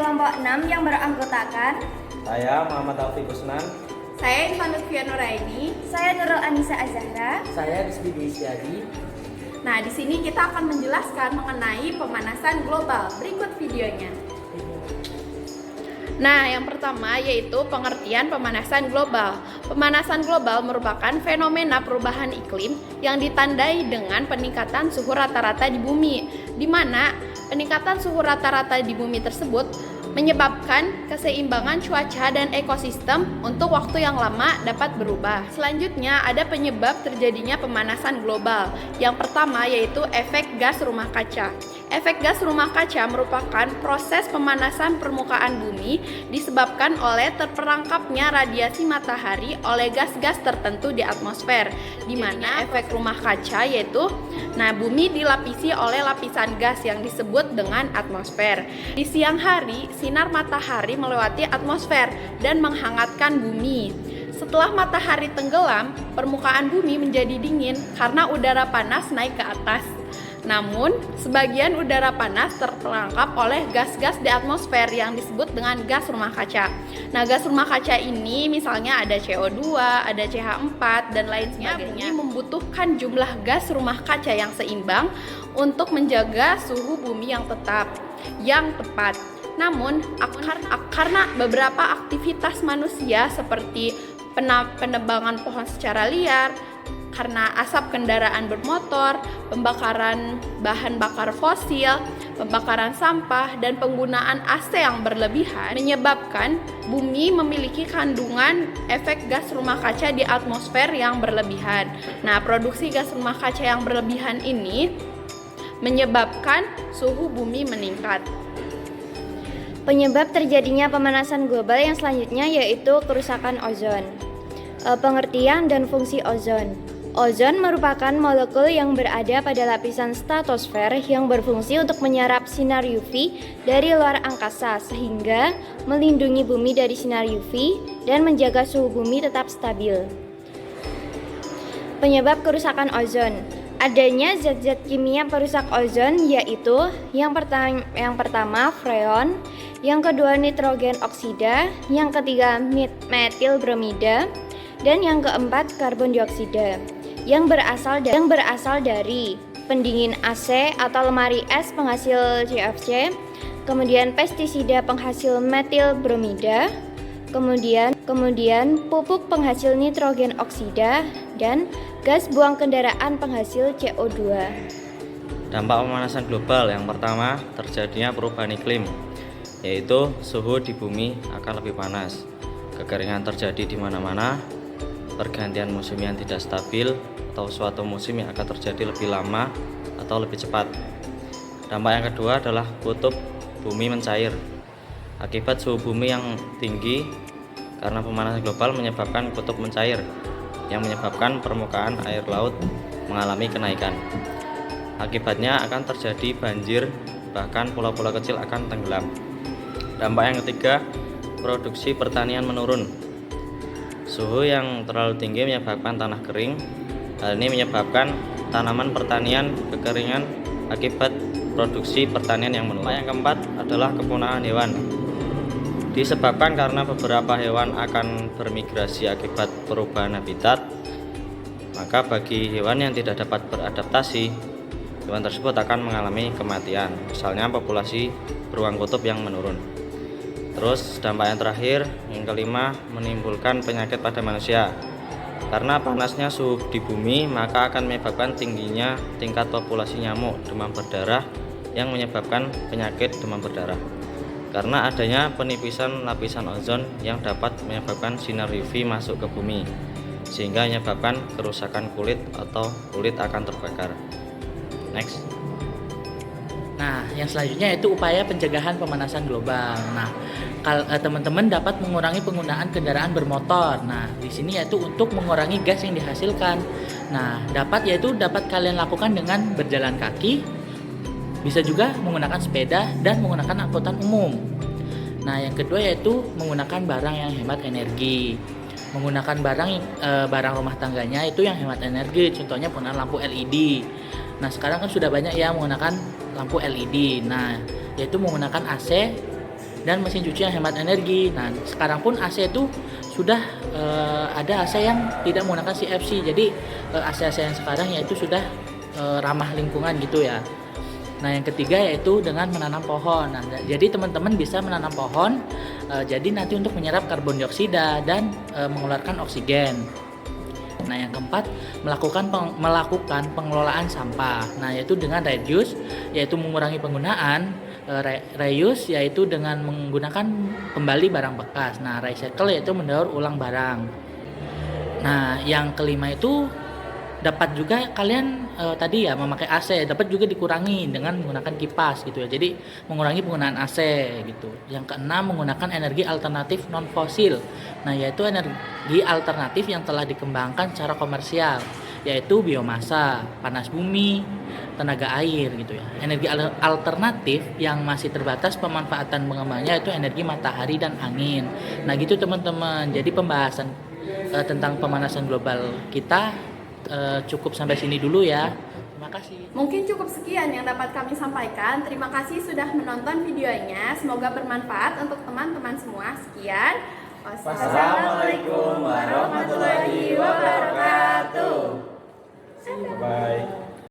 kelompok 6 yang beranggotakan Saya Muhammad Taufik Usnan. Saya Irfan Lutfia Nuraini. saya Nurul Anissa Azahra. Saya Rizky Isyadi. Nah, di sini kita akan menjelaskan mengenai pemanasan global. Berikut videonya. Nah, yang pertama yaitu pengertian pemanasan global. Pemanasan global merupakan fenomena perubahan iklim yang ditandai dengan peningkatan suhu rata-rata di bumi, di mana peningkatan suhu rata-rata di bumi tersebut menyebabkan keseimbangan cuaca dan ekosistem untuk waktu yang lama dapat berubah. Selanjutnya ada penyebab terjadinya pemanasan global. Yang pertama yaitu efek gas rumah kaca. Efek gas rumah kaca merupakan proses pemanasan permukaan bumi disebabkan oleh terperangkapnya radiasi matahari oleh gas-gas tertentu di atmosfer. Di mana efek rumah kaca yaitu bumi dilapisi oleh lapisan gas yang disebut dengan atmosfer. Di siang hari, sinar matahari melewati atmosfer dan menghangatkan bumi. Setelah matahari tenggelam, permukaan bumi menjadi dingin karena udara panas naik ke atas. Namun, sebagian udara panas terperangkap oleh gas-gas di atmosfer yang disebut dengan gas rumah kaca. Nah, gas rumah kaca ini misalnya ada CO2, ada CH4, dan lain sebagainya. Bumi membutuhkan jumlah gas rumah kaca yang seimbang untuk menjaga suhu bumi yang tepat. Namun, karena beberapa aktivitas manusia seperti penebangan pohon secara liar, karena asap kendaraan bermotor, pembakaran bahan bakar fosil, pembakaran sampah, dan penggunaan AC yang berlebihan menyebabkan bumi memiliki kandungan efek gas rumah kaca di atmosfer yang berlebihan. Nah, produksi gas rumah kaca yang berlebihan ini menyebabkan suhu bumi meningkat. Penyebab terjadinya pemanasan global yang selanjutnya yaitu kerusakan ozon. Pengertian dan fungsi ozon. Ozon merupakan molekul yang berada pada lapisan stratosfer yang berfungsi untuk menyerap sinar UV dari luar angkasa sehingga melindungi bumi dari sinar UV dan menjaga suhu bumi tetap stabil. Penyebab kerusakan ozon. Adanya zat-zat kimia perusak ozon yaitu yang pertama freon, yang kedua nitrogen oksida, yang ketiga metil bromida, dan yang keempat karbon dioksida yang berasal dari pendingin AC atau lemari es penghasil CFC, kemudian pestisida penghasil metil bromida, kemudian pupuk penghasil nitrogen oksida, dan gas buang kendaraan penghasil CO2. Dampak pemanasan global yang pertama terjadinya perubahan iklim, yaitu suhu di bumi akan lebih panas, kekeringan terjadi di mana-mana, pergantian musim yang tidak stabil, atau suatu musim yang akan terjadi lebih lama atau lebih cepat. Dampak yang kedua adalah kutub bumi mencair. Akibat suhu bumi yang tinggi karena pemanasan global menyebabkan kutub mencair, yang menyebabkan permukaan air laut mengalami kenaikan. Akibatnya akan terjadi banjir, bahkan pulau-pulau kecil akan tenggelam. Dampak yang ketiga, produksi pertanian menurun. Suhu yang terlalu tinggi menyebabkan tanah kering. Hal ini menyebabkan tanaman pertanian kekeringan akibat produksi pertanian yang menurun. Yang keempat adalah kepunahan hewan. Disebabkan karena beberapa hewan akan bermigrasi akibat perubahan habitat, maka bagi hewan yang tidak dapat beradaptasi, hewan tersebut akan mengalami kematian. Misalnya populasi beruang kutub yang menurun. Terus dampak yang terakhir, yang kelima, menimbulkan penyakit pada manusia. Karena panasnya suhu di bumi, maka akan menyebabkan tingginya tingkat populasi nyamuk demam berdarah yang menyebabkan penyakit demam berdarah. Karena adanya penipisan lapisan ozon yang dapat menyebabkan sinar UV masuk ke bumi, sehingga menyebabkan kerusakan kulit atau kulit akan terbakar. Next. Nah, yang selanjutnya yaitu upaya pencegahan pemanasan global. Nah, teman-teman dapat mengurangi penggunaan kendaraan bermotor. Nah, di sini yaitu untuk mengurangi gas yang dihasilkan. Nah, dapat kalian lakukan dengan berjalan kaki, bisa juga menggunakan sepeda dan menggunakan angkutan umum. Nah, yang kedua yaitu menggunakan barang yang hemat energi. Menggunakan barang rumah tangganya itu yang hemat energi, contohnya penggunaan lampu LED. Nah, sekarang kan sudah banyak yang menggunakan lampu LED. Nah, yaitu menggunakan AC dan mesin cuci yang hemat energi. Nah, sekarang pun AC itu sudah ada AC yang tidak menggunakan CFC. Jadi AC-AC yang sekarang yaitu sudah ramah lingkungan gitu ya. Nah, yang ketiga yaitu dengan menanam pohon. Nah, jadi teman-teman bisa menanam pohon, jadi nanti untuk menyerap karbon dioksida dan mengeluarkan oksigen. Nah, yang keempat melakukan pengelolaan sampah. Nah, yaitu dengan reduce, yaitu mengurangi penggunaan, reuse yaitu dengan menggunakan kembali barang bekas. Nah, recycle yaitu mendaur ulang barang. Nah, yang kelima itu dapat juga kalian tadi ya memakai AC dapat juga dikurangi dengan menggunakan kipas gitu ya. Jadi mengurangi penggunaan AC gitu. Yang keenam menggunakan energi alternatif non fosil. Nah, yaitu energi alternatif yang telah dikembangkan secara komersial, yaitu biomasa, panas bumi, tenaga air gitu ya. Energi alternatif yang masih terbatas pemanfaatan pengembangnya itu energi matahari dan angin. Nah, gitu teman-teman. Jadi pembahasan tentang pemanasan global kita cukup sampai sini dulu ya. Terima kasih. Mungkin cukup sekian yang dapat kami sampaikan. Terima kasih sudah menonton videonya. Semoga bermanfaat untuk teman-teman semua. Sekian. Wassalamualaikum warahmatullahi wabarakatuh. Bye.